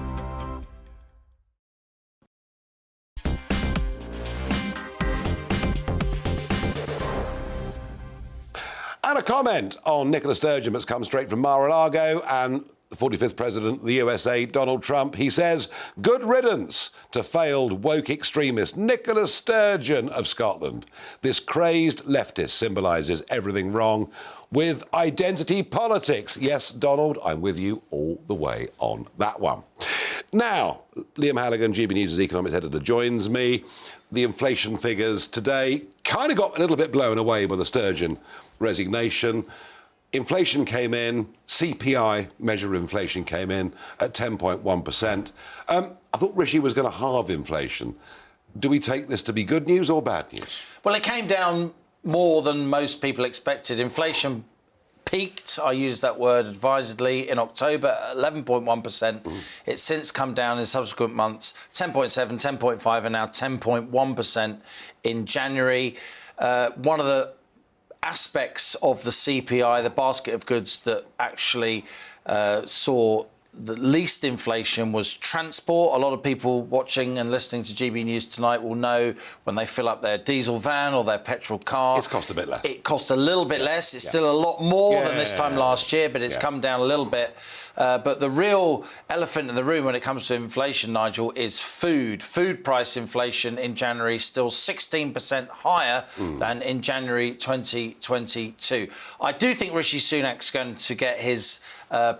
And a comment on Nicola Sturgeon that's come straight from Mar-a-Lago and the 45th President of the USA, Donald Trump. He says, good riddance to failed woke extremist Nicola Sturgeon of Scotland. This crazed leftist symbolises everything wrong with identity politics. Yes, Donald, I'm with you all the way on that one. Now, Liam Halligan, GB News' economics editor, joins me. The inflation figures today kind of got a little bit blown away by the Sturgeon resignation. Inflation came in, CPI measure of inflation came in at 10.1%. I thought Rishi was going to halve inflation. Do we take this to be good news or bad news? Well, it came down more than most people expected. Inflation peaked, I use that word advisedly, in October at 11.1%. It's since come down in subsequent months, 10.7, 10.5 and now 10.1% in January. One of the aspects of the CPI, the basket of goods that actually saw the least inflation was transport. A lot of people watching and listening to GB News tonight will know when they fill up their diesel van or their petrol car. It's cost a bit less. It cost a little bit less. It's still a lot more than this time last year, but it's come down a little bit. But the real elephant in the room when it comes to inflation, Nigel, is food. Food price inflation in January still 16% higher than in January 2022. I do think Rishi Sunak's going to get his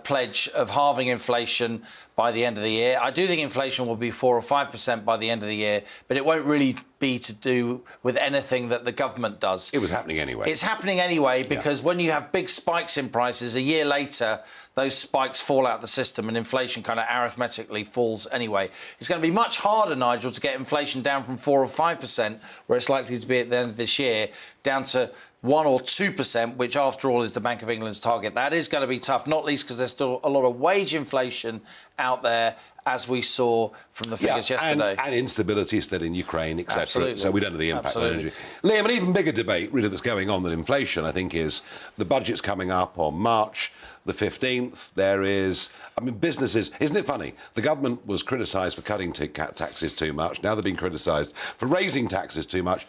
pledge of halving inflation by the end of the year. I do think inflation will be 4 or 5% by the end of the year, but it won't really be to do with anything that the government does. It was happening anyway. It's happening anyway because when you have big spikes in prices, a year later, those spikes fall out the system and inflation kind of arithmetically falls anyway. It's going to be much harder, Nigel, to get inflation down from 4 or 5%, where it's likely to be at the end of this year, down to 1 or 2%, which after all is the Bank of England's target. That is going to be tough, not least because there's still a lot of wage inflation out there, as we saw from the figures yesterday. And instability still in Ukraine, etc. Absolutely. So we don't know the impact on Absolutely. energy. Liam, an even bigger debate really that's going on than inflation, I think, is the budget's coming up on March the 15th. There is, I mean, businesses, isn't it funny? The government was criticised for cutting taxes too much. Now they're being criticised for raising taxes too much.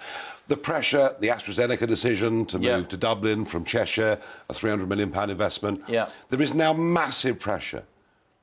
The pressure, the AstraZeneca decision to move to Dublin from Cheshire, a £300 million investment. There is now massive pressure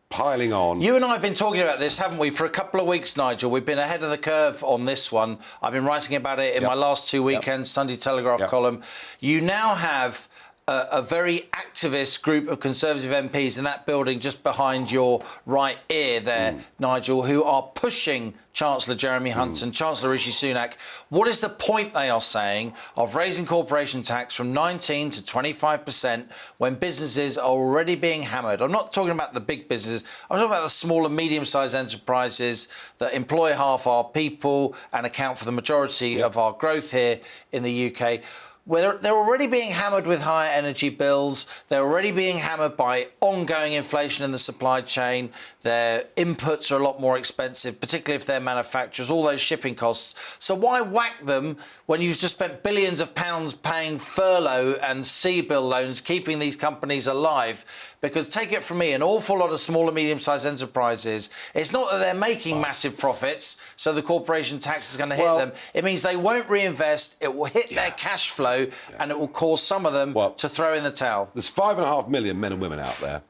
piling on. You and I have been talking about this, haven't we, for a couple of weeks, Nigel? We've been ahead of the curve on this one. I've been writing about it in my last 2 weekends, Sunday Telegraph column. You now have a very activist group of Conservative MPs in that building just behind your right ear there, Nigel, who are pushing Chancellor Jeremy Hunt and Chancellor Rishi Sunak. What is the point, they are saying, of raising corporation tax from 19 to 25% when businesses are already being hammered? I'm not talking about the big businesses. I'm talking about the small and medium-sized enterprises that employ half our people and account for the majority of our growth here in the UK. Where they're already being hammered with higher energy bills, they're already being hammered by ongoing inflation in the supply chain, their inputs are a lot more expensive, particularly if they're manufacturers, all those shipping costs. So why whack them when you've just spent billions of pounds paying furlough and C-bill loans, keeping these companies alive? Because take it from me, an awful lot of small and medium-sized enterprises, it's not that they're making massive profits, so the corporation tax is going to hit them. It means they won't reinvest, it will hit their cash flow, and it will cause some of them to throw in the towel. There's 5.5 million men and women out there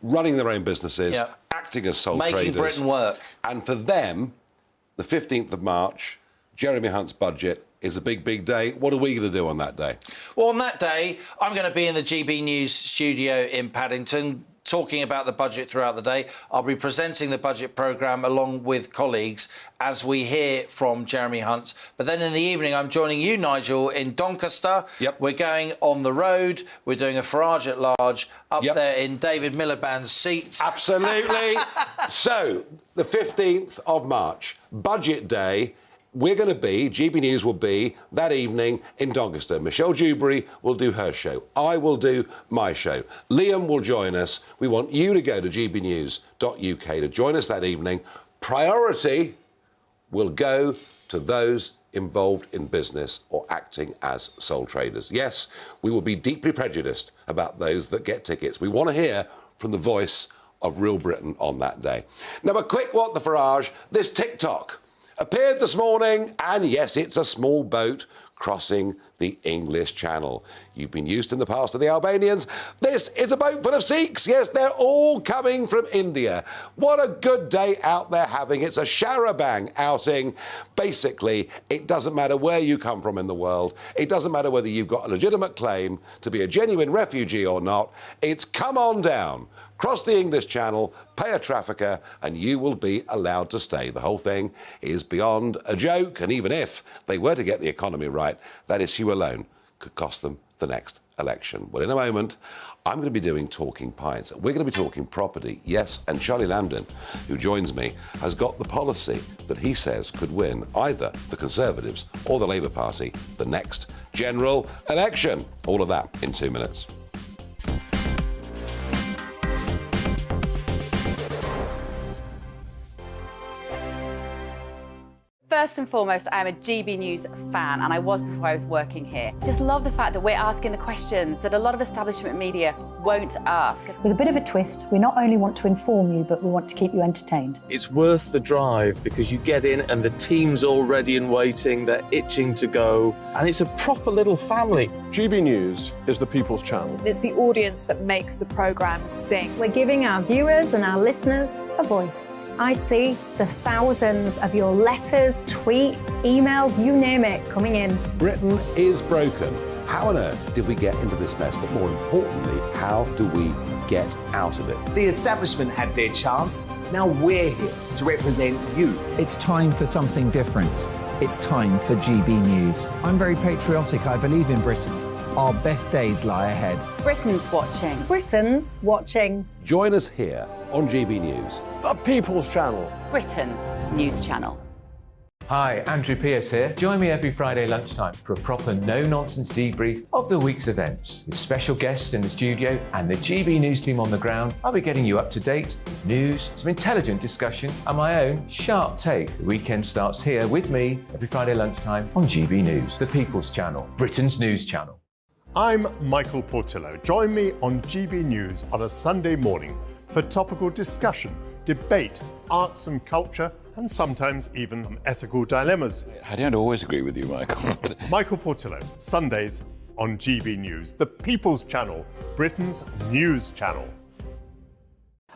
running their own businesses, acting as sole traders. Making Britain work. And for them, the 15th of March, Jeremy Hunt's budget is a big, big day. What are we going to do on that day? Well, on that day, I'm going to be in the GB News studio in Paddington, talking about the budget throughout the day. I'll be presenting the budget programme along with colleagues as we hear from Jeremy Hunt. But then in the evening, I'm joining you, Nigel, in Doncaster. Yep. We're going on the road. We're doing a Farage at large up there in David Miliband's seat. Absolutely. So, the 15th of March, budget day. We're going to be, GB News will be, that evening in Doncaster. Michelle Dewberry will do her show. I will do my show. Liam will join us. We want you to go to gbnews.uk to join us that evening. Priority will go to those involved in business or acting as sole traders. Yes, we will be deeply prejudiced about those that get tickets. We want to hear from the voice of real Britain on that day. Now, a quick what the Farage, this TikTok appeared this morning, and yes, it's a small boat crossing the English Channel. You've been used in the past to the Albanians. This is a boat full of Sikhs. Yes, they're all coming from India. What a good day out there having. It's a Sharabang outing. Basically, it doesn't matter where you come from in the world. It doesn't matter whether you've got a legitimate claim to be a genuine refugee or not. It's come on down. Cross the English Channel, pay a trafficker, and you will be allowed to stay. The whole thing is beyond a joke, and even if they were to get the economy right, that issue alone could cost them the next election. Well, in a moment, I'm going to be doing Talking Pints. We're going to be talking property, yes, and Charlie Lamdin, who joins me, has got the policy that he says could win either the Conservatives or the Labour Party the next general election. All of that in 2 minutes. First and foremost, I'm a GB News fan, and I was before I was working here. Just love the fact that we're asking the questions that a lot of establishment media won't ask. With a bit of a twist, we not only want to inform you, but we want to keep you entertained. It's worth the drive because you get in and the team's all ready and waiting, they're itching to go, and it's a proper little family. GB News is the People's Channel. It's the audience that makes the programme sing. We're giving our viewers and our listeners a voice. I see the thousands of your letters, tweets, emails, you name it, coming in. Britain is broken. How on earth did we get into this mess? But more importantly, how do we get out of it? The establishment had their chance. Now we're here to represent you. It's time for something different. It's time for GB News. I'm very patriotic. I believe in Britain. Our best days lie ahead. Britain's watching. Britain's watching. Join us here on GB News. The People's Channel. Britain's news channel. Hi, Andrew Pierce here. Join me every Friday lunchtime for a proper no-nonsense debrief of the week's events. With special guests in the studio and the GB News team on the ground, I'll be getting you up to date with news, some intelligent discussion, and my own sharp take. The weekend starts here with me every Friday lunchtime on GB News, the People's Channel, Britain's news channel. I'm Michael Portillo. Join me on GB News on a Sunday morning for topical discussion, debate, arts and culture, and sometimes even ethical dilemmas. I don't always agree with you, Michael. Michael Portillo, Sundays on GB News, the People's Channel, Britain's news channel.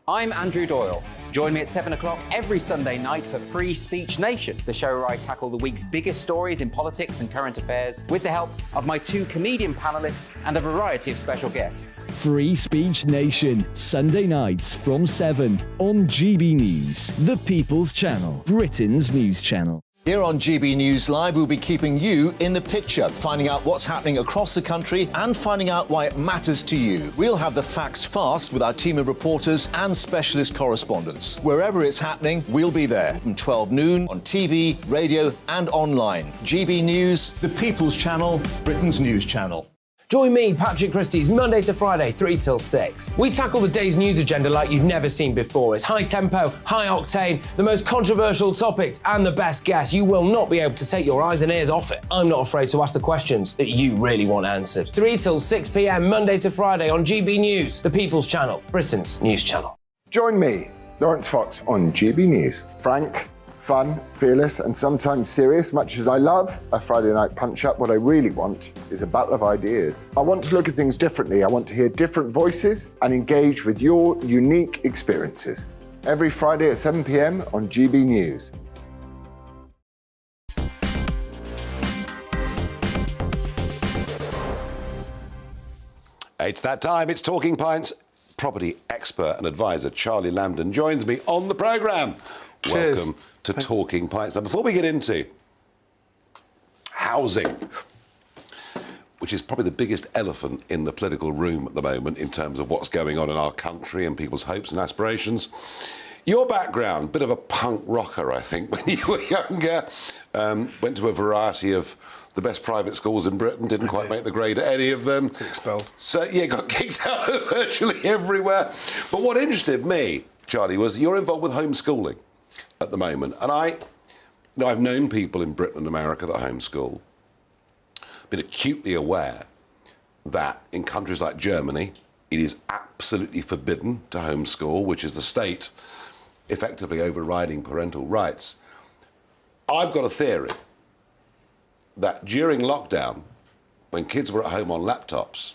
I'm Andrew Doyle. Join me at 7 o'clock every Sunday night for Free Speech Nation, the show where I tackle the week's biggest stories in politics and current affairs with the help of my two comedian panellists and a variety of special guests. Free Speech Nation, Sunday nights from 7 on GB News, the People's Channel, Britain's news channel. Here on GB News Live, we'll be keeping you in the picture, finding out what's happening across the country and finding out why it matters to you. We'll have the facts fast with our team of reporters and specialist correspondents. Wherever it's happening, we'll be there from 12 noon on TV, radio and online. GB News, the People's Channel, Britain's news channel. Join me, Patrick Christie's, Monday to Friday, 3 till 6. We tackle the day's news agenda like you've never seen before. It's high tempo, high octane, the most controversial topics, and the best guests. You will not be able to take your eyes and ears off it. I'm not afraid to ask the questions that you really want answered. 3 till 6 p.m, Monday to Friday on GB News, the People's Channel, Britain's news channel. Join me, Lawrence Fox, on GB News. Frank, fun, fearless, and sometimes serious. Much as I love a Friday night punch-up, what I really want is a battle of ideas. I want to look at things differently. I want to hear different voices and engage with your unique experiences. Every Friday at 7 p.m. on GB News. It's that time. It's Talking Pints. Property expert and advisor Charlie Lambden joins me on the programme. Cheers. Welcome to Talking Pints. Now, before we get into housing, which is probably the biggest elephant in the political room at the moment in terms of what's going on in our country and people's hopes and aspirations, your background, bit of a punk rocker, I think, when you were younger. Went to a variety of the best private schools in Britain, didn't quite make the grade at any of them. Expelled. So, yeah, got kicked out of virtually everywhere. But what interested me, Charlie, was you're involved with homeschooling at the moment. And I've known people in Britain and America that homeschool, been acutely aware that in countries like Germany, it is absolutely forbidden to homeschool, which is the state effectively overriding parental rights. I've got a theory that during lockdown, when kids were at home on laptops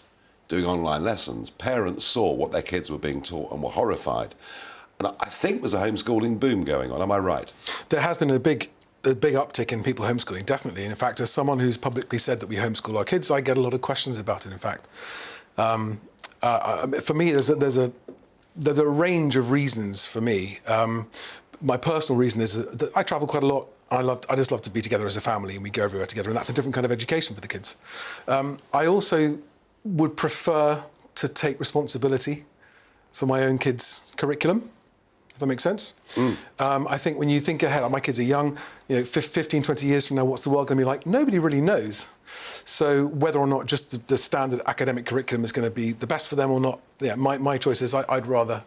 doing online lessons, parents saw what their kids were being taught and were horrified. And I think there's a homeschooling boom going on. Am I right? There has been a big uptick in people homeschooling, definitely. And in fact, as someone who's publicly said that we homeschool our kids, I get a lot of questions about it, in fact. For me, there's a range of reasons for me. My personal reason is that I travel quite a lot. I just love to be together as a family, and we go everywhere together, and that's a different kind of education for the kids. I also would prefer to take responsibility for my own kids' curriculum, if that makes sense. I think when you think ahead, my kids are young, 15, 20 years from now, what's the world going to be like? Nobody really knows. So whether or not just the standard academic curriculum is going to be the best for them or not, my choice is I'd rather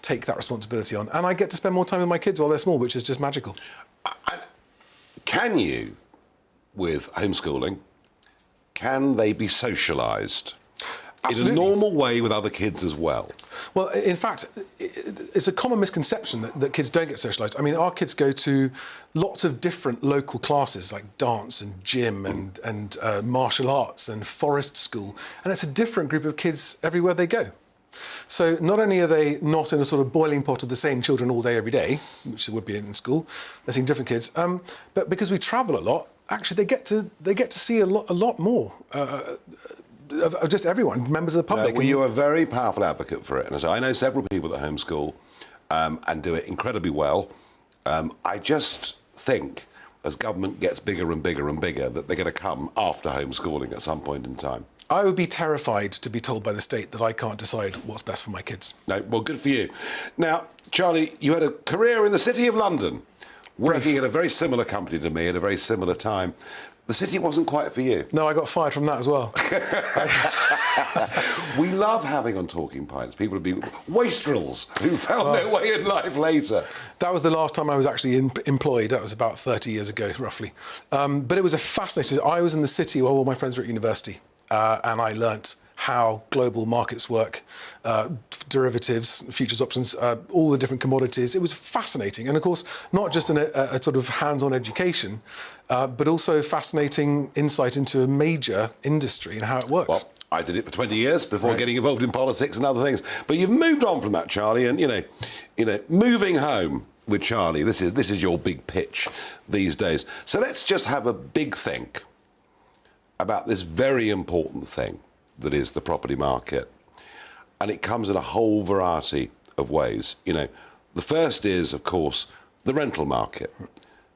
take that responsibility on. And I get to spend more time with my kids while they're small, which is just magical. Can you, with homeschooling, can they be socialised in a normal way with other kids as well? Well, in fact, it's a common misconception that kids don't get socialised. I mean, our kids go to lots of different local classes like dance and gym and martial arts and forest school, and it's a different group of kids everywhere they go. So not only are they not in a sort of boiling pot of the same children all day, every day, which they would be in school, they're seeing different kids, but because we travel a lot, actually they get to see a lot more of just everyone, members of the public. Well, you're a very powerful advocate for it. And so I know several people that homeschool and do it incredibly well. I just think as government gets bigger and bigger and bigger that they're going to come after homeschooling at some point in time. I would be terrified to be told by the state that I can't decide what's best for my kids. No, well, good for you. Now, Charlie, you had a career in the City of London, working at a very similar company to me at a very similar time. The city wasn't quite for you. No, I got fired from that as well. We love having on Talking Pints people who be wastrels who found their way in life later. That was the last time I was actually employed. That was about 30 years ago, roughly. But it was a fascinating... I was in the city while all my friends were at university, and I learnt how global markets work, derivatives, futures options, all the different commodities. It was fascinating. And of course, not just a sort of hands-on education, but also fascinating insight into a major industry and how it works. Well, I did it for 20 years before getting involved in politics and other things. But you've moved on from that, Charlie, and, moving home with Charlie, this is your big pitch these days. So let's just have a big think about this very important thing that is the property market. And it comes in a whole variety of ways. The first is, of course, the rental market.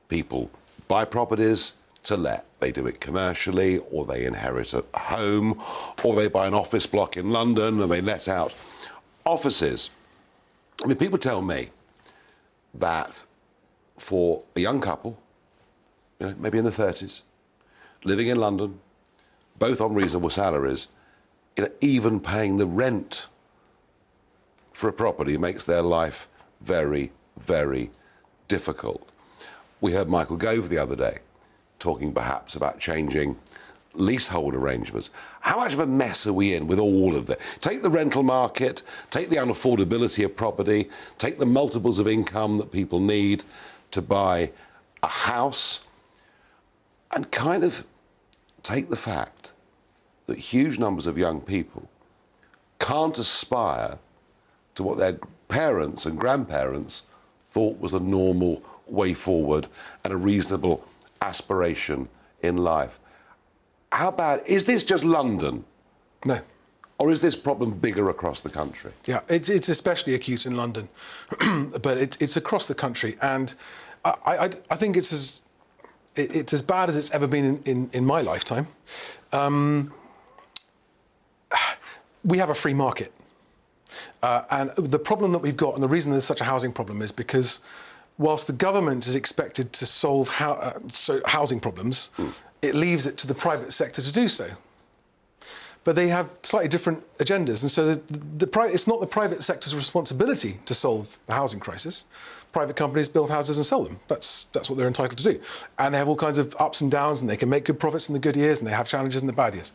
People buy properties to let. They do it commercially, or they inherit a home, or they buy an office block in London and they let out offices. I mean, people tell me that for a young couple, maybe in the 30s, living in London, both on reasonable salaries, even paying the rent for a property makes their life very, very difficult. We heard Michael Gove the other day talking perhaps about changing leasehold arrangements. How much of a mess are we in with all of that? Take the rental market, take the unaffordability of property, take the multiples of income that people need to buy a house, and kind of take the fact that huge numbers of young people can't aspire to what their parents and grandparents thought was a normal way forward and a reasonable aspiration in life. How bad? Is this just London? No. Or is this problem bigger across the country? Yeah, it's especially acute in London, but it's across the country, and I think it's as bad as it's ever been in my lifetime. We have a free market, and the problem that we've got, and the reason there's such a housing problem, is because whilst the government is expected to solve housing problems, it leaves it to the private sector to do so. But they have slightly different agendas, and so it's not the private sector's responsibility to solve the housing crisis. Private companies build houses and sell them. That's what they're entitled to do. And they have all kinds of ups and downs, and they can make good profits in the good years, and they have challenges in the bad years.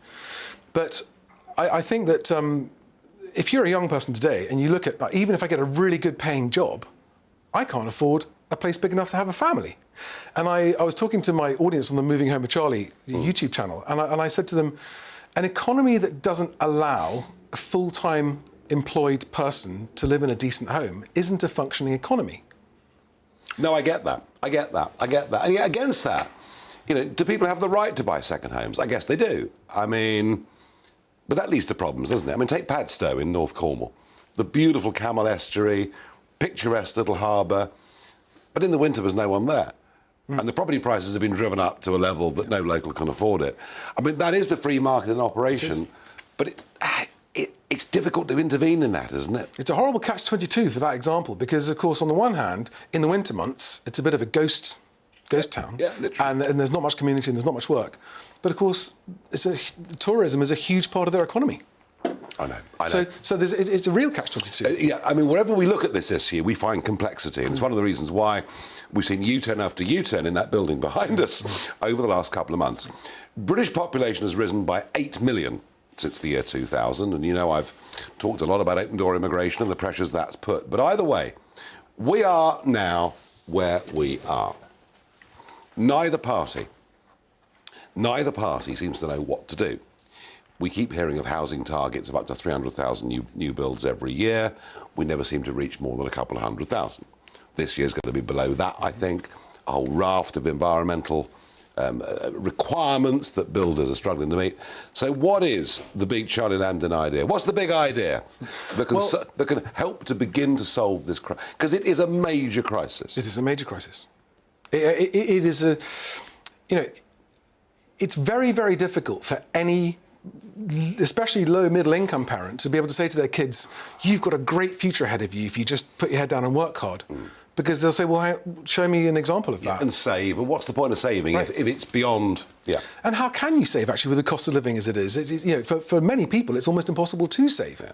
But I think that if you're a young person today, and you look at, even if I get a really good paying job, I can't afford a place big enough to have a family. And I was talking to my audience on the Moving Home with Charlie YouTube channel, and I said to them, an economy that doesn't allow a full-time employed person to live in a decent home isn't a functioning economy. No, I get that. And yet against that, do people have the right to buy second homes? I guess they do. I mean, but that leads to problems, doesn't it? I mean, take Padstow in North Cornwall, the beautiful Camel Estuary, picturesque little harbour, but in the winter there's no one there. And the property prices have been driven up to a level that no local can afford it. I mean, that is the free market in operation, but it's difficult to intervene in that, isn't it? It's a horrible catch-22 for that example, because, of course, on the one hand, in the winter months, it's a bit of a ghost town. Yeah, literally. And there's not much community and there's not much work. But, of course, tourism is a huge part of their economy. I know. So it's a real catch-22. Yeah, I mean, wherever we look at this issue, we find complexity, and it's one of the reasons why we've seen U-turn after U-turn in that building behind us over the last couple of months. British population has risen by 8 million since the year 2000, and I've talked a lot about open-door immigration and the pressures that's put. But either way, we are now where we are. Neither party seems to know what to do. We keep hearing of housing targets of up to 300,000 new builds every year. We never seem to reach more than a couple of 100,000. This year's going to be below that, I think. A whole raft of environmental requirements that builders are struggling to meet. So what is the big Charlie Lambden idea? What's the big idea that can help to begin to solve this crisis? Because it is a major crisis. It is a major crisis. It is a, it's very, very difficult for any, especially low middle income parents, to be able to say to their kids, you've got a great future ahead of you if you just put your head down and work hard. Because they'll say, well, show me an example of that. And save. And what's the point of saving if it's beyond... Yeah. And how can you save, actually, with the cost of living as it is? For many people, it's almost impossible to save. Yeah.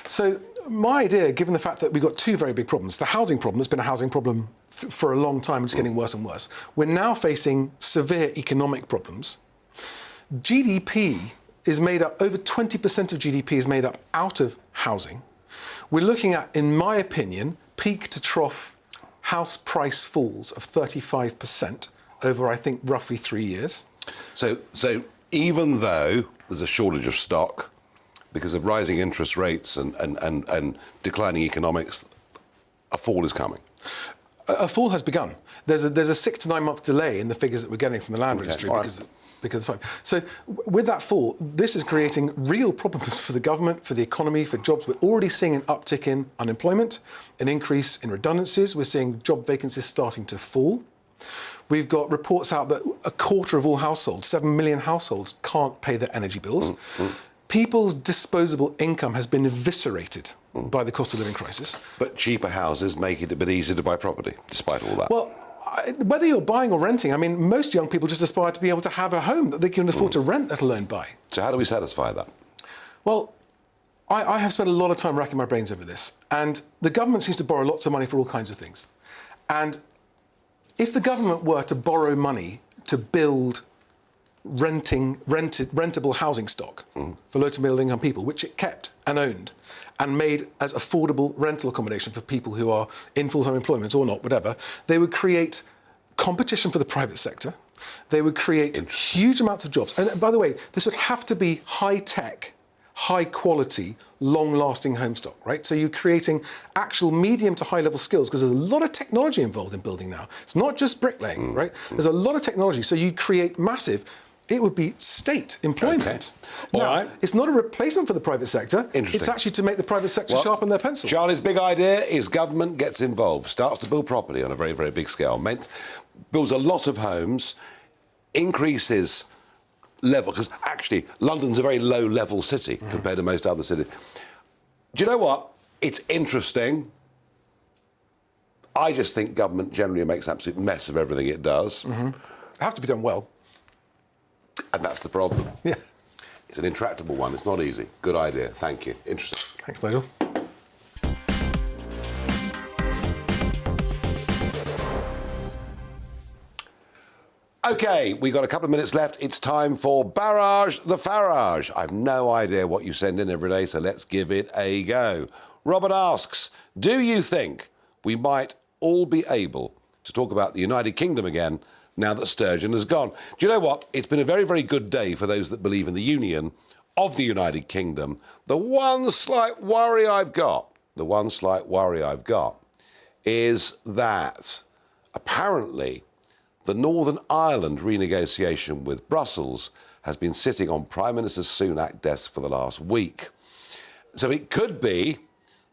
So my idea, given the fact that we've got two very big problems, the housing problem, that's been a housing problem for a long time, it's getting worse and worse. We're now facing severe economic problems. GDP is made up, over 20% of GDP is made up out of housing. We're looking at, in my opinion, peak to trough house price falls of 35% over, I think, roughly 3 years. So even though there's a shortage of stock because of rising interest rates and declining economics, a fall is coming. A fall has begun. There's a 6 to 9 month delay in the figures that we're getting from the land registry because of time. So with that fall, this is creating real problems for the government, for the economy, for jobs. We're already seeing an uptick in unemployment, an increase in redundancies. We're seeing job vacancies starting to fall. We've got reports out that a quarter of all households, 7 million households, can't pay their energy bills. People's disposable income has been eviscerated by the cost of living crisis. But cheaper houses make it a bit easier to buy property, despite all that. Well, whether you're buying or renting, I mean, most young people just aspire to be able to have a home that they can afford to rent, let alone buy. So how do we satisfy that? Well, I have spent a lot of time racking my brains over this, and the government seems to borrow lots of money for all kinds of things. And if the government were to borrow money to build rentable housing stock for low to middle income people, which it kept and owned and made as affordable rental accommodation for people who are in full-time employment or not, whatever, they would create competition for the private sector. They would create huge amounts of jobs. And by the way, this would have to be high-tech, high-quality, long-lasting home stock, right? So you're creating actual medium to high-level skills, because there's a lot of technology involved in building now. It's not just bricklaying, right? There's a lot of technology. So you create massive It would be state employment. All Now, right. It's not a replacement for the private sector. Interesting. It's actually to make the private sector sharpen their pencil. Charlie's big idea is government gets involved, starts to build property on a very, very big scale, builds a lot of homes, increases level, because actually London's a very low-level city compared to most other cities. Do you know what? It's interesting. I just think government generally makes an absolute mess of everything it does. It have to be done well. And that's the problem. Yeah. It's an intractable one. It's not easy. Good idea. Thank you. Interesting. Thanks, Nigel. OK, we've got a couple of minutes left. It's time for Barrage the Farage. I've no idea what you send in every day, so let's give it a go. Robert asks, do you think we might all be able to talk about the United Kingdom again now that Sturgeon has gone? Do you know what? It's been a very, very good day for those that believe in the union of the United Kingdom. The one slight worry I've got is that apparently the Northern Ireland renegotiation with Brussels has been sitting on Prime Minister Sunak's desk for the last week. So it could be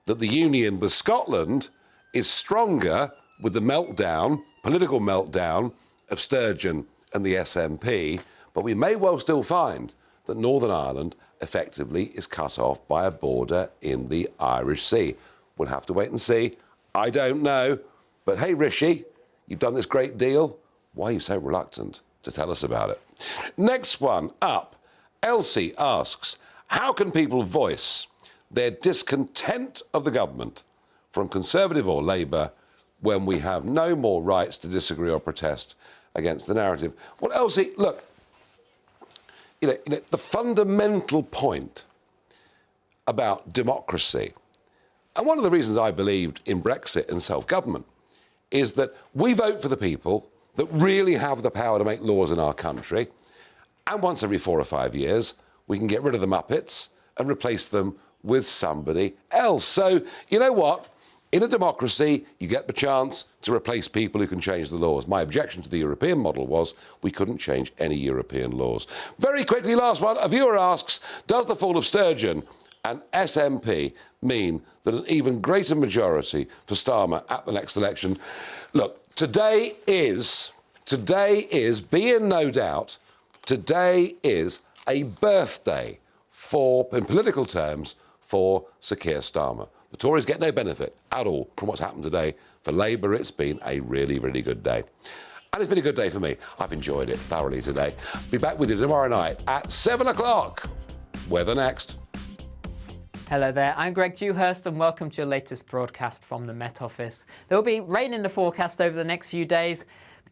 that the union with Scotland is stronger with the meltdown, political meltdown, of Sturgeon and the SNP, but we may well still find that Northern Ireland effectively is cut off by a border in the Irish Sea. We'll have to wait and see. I don't know. But hey, Rishi, you've done this great deal. Why are you so reluctant to tell us about it? Next one up. Elsie asks, how can people voice their discontent of the government from Conservative or Labour when we have no more rights to disagree or protest against the narrative? Well, Elsie, look, you know, the fundamental point about democracy, and one of the reasons I believed in Brexit and self-government, is that we vote for the people that really have the power to make laws in our country, and once every 4 or 5 years, we can get rid of the Muppets and replace them with somebody else. So, you know what? In a democracy, you get the chance to replace people who can change the laws. My objection to the European model was we couldn't change any European laws. Very quickly, last one. A viewer asks, does the fall of Sturgeon and SNP mean that an even greater majority for Starmer at the next election? Look, today is, be in no doubt, today is a birthday for, in political terms, for Sir Keir Starmer. The Tories get no benefit at all from what's happened today. For Labour, it's been a really, really good day. And it's been a good day for me. I've enjoyed it thoroughly today. Be back with you tomorrow night at 7 o'clock. Weather next. Hello there, I'm Greg Dewhurst and welcome to your latest broadcast from the Met Office. There will be rain in the forecast over the next few days,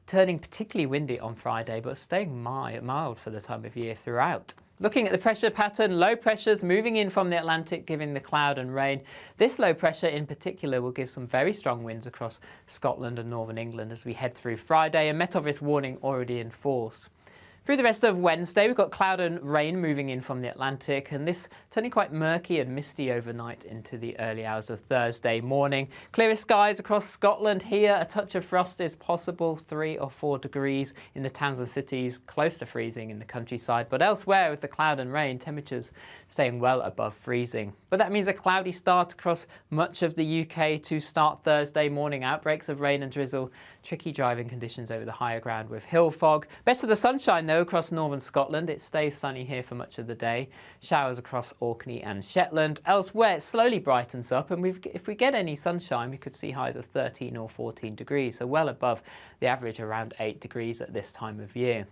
turning particularly windy on Friday, but staying mild for the time of year throughout. Looking at the pressure pattern, low pressures moving in from the Atlantic, giving the cloud and rain. This low pressure in particular will give some very strong winds across Scotland and northern England as we head through Friday, a Met Office warning already in force. Through the rest of Wednesday, we've got cloud and rain moving in from the Atlantic, and this turning quite murky and misty overnight into the early hours of Thursday morning. Clearest skies across Scotland here. A touch of frost is possible, 3 or 4 degrees in the towns and cities, close to freezing in the countryside. But elsewhere, with the cloud and rain, temperatures staying well above freezing. But that means a cloudy start across much of the UK to start Thursday morning. Outbreaks of rain and drizzle, tricky driving conditions over the higher ground with hill fog. Best of the sunshine, though, across northern Scotland. It stays sunny here for much of the day. Showers across Orkney and Shetland. Elsewhere, it slowly brightens up, and if we get any sunshine, we could see highs of 13 or 14 degrees, so well above the average around 8 degrees at this time of year.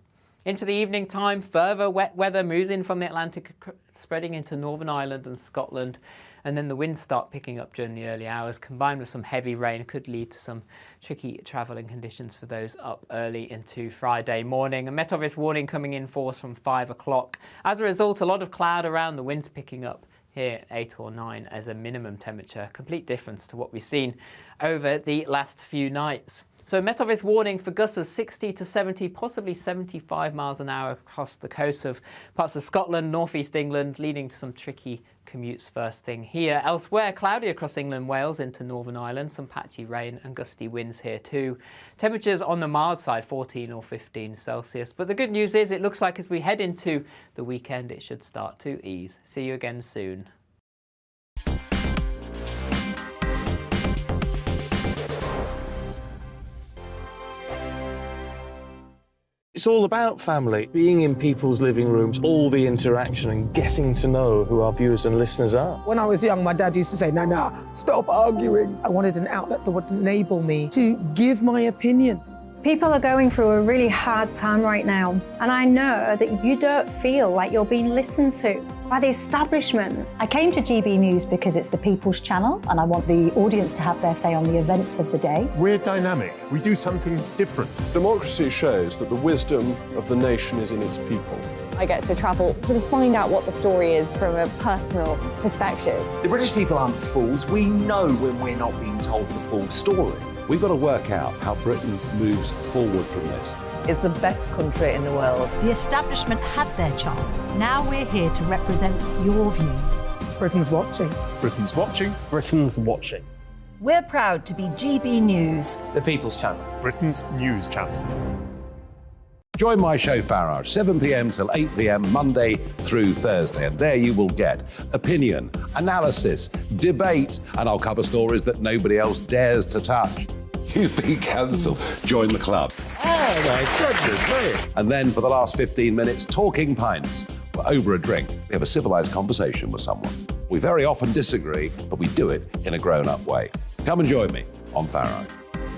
Into the evening time, further wet weather moves in from the Atlantic, spreading into Northern Ireland and Scotland. And then the winds start picking up during the early hours, combined with some heavy rain, could lead to some tricky travelling conditions for those up early into Friday morning. A Met Office warning coming in force from 5 o'clock. As a result, a lot of cloud around, the winds picking up here 8 or 9 as a minimum temperature. Complete difference to what we've seen over the last few nights. So Met Office warning for gusts of 60 to 70, possibly 75 miles an hour across the coast of parts of Scotland, northeast England, leading to some tricky commutes first thing here. Elsewhere, cloudy across England and Wales into Northern Ireland. Some patchy rain and gusty winds here too. Temperatures on the mild side, 14 or 15 Celsius. But the good news is it looks like as we head into the weekend, it should start to ease. See you again soon. It's all about family, being in people's living rooms, all the interaction and getting to know who our viewers and listeners are. When I was young, my dad used to say, no, stop arguing. I wanted an outlet that would enable me to give my opinion. People are going through a really hard time right now, and I know that you don't feel like you're being listened to by the establishment. I came to GB News because it's the People's Channel, and I want the audience to have their say on the events of the day. We're dynamic. We do something different. Democracy shows that the wisdom of the nation is in its people. I get to travel to find out what the story is from a personal perspective. The British people aren't fools. We know when we're not being told the full story. We've got to work out how Britain moves forward from this. It's the best country in the world. The establishment had their chance. Now we're here to represent your views. Britain's watching. Britain's watching. Britain's watching. We're proud to be GB News. The People's Channel. Britain's news channel. Join my show Farage, 7 p.m. till 8 p.m. Monday through Thursday, and there you will get opinion, analysis, debate, and I'll cover stories that nobody else dares to touch. You've been cancelled. Join the club. Oh my goodness me. And then for the last 15 minutes, talking pints. We're over a drink. We have a civilised conversation with someone. We very often disagree, but we do it in a grown-up way. Come and join me on Farage.